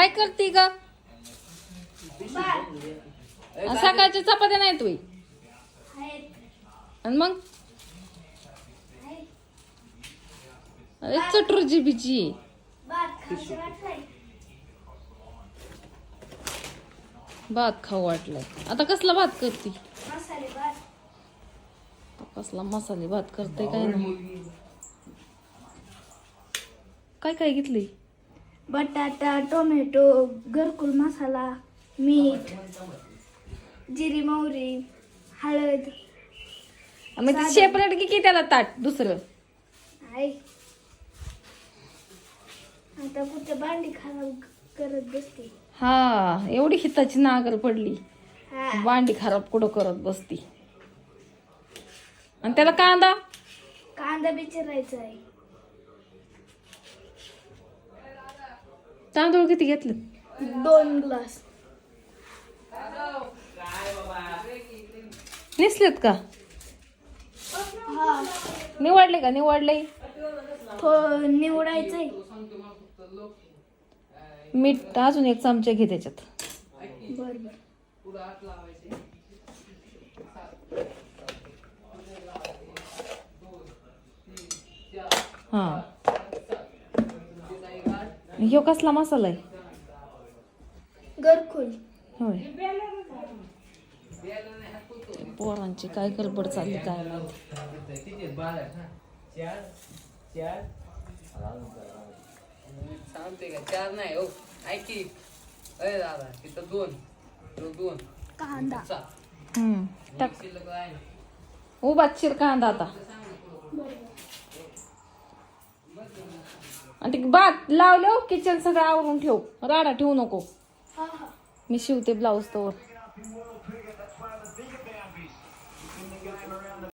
काय करते ग? सकाळच्या चपात्या नाही तुम्ही आणि मग चटूर जीबीची भात खाऊ वाटलाय. आता कसला भात करते? कसला मसाले भात करते काय नाही. काय काय घेतली? बटाटा, टोमॅटो, घरकुल मसाला, मीठ, जिरी मोहरी, हळद. मग ती सेपरेट की त्याला ताट दुसरं? आई आता कुठे भांडी खराब करत बसते. हा, एवढी हिताची नागर पडली. हा. भांडी खराब कुठं करत बसती. आणि त्याला कांदा कांदा बी चिरायचा आहे. तांदूळ किती घेतले? 2 ग्लास. नेसलेत का? हा, निवडले का? निवडले. निवडायचंय. मीठ अजून 1 चमचा घे त्याच्यात. बरोबर. हा, ह्यो कसला मसाला आहे? घरकुल. होय. पोरांची काय गडबड चालली काय माहिती. सांगते का 4 नाही हो. ऐकी अरे दादा तिथं 2 कांदा. टाक. शिल्लक आहे. उभा चिर कांदा आता. आणि ते भात लावलं किचन सगळं आवरून ठेव. राडा ठेवू नको. हा हा. मी शिवते ब्लाऊज तोवर.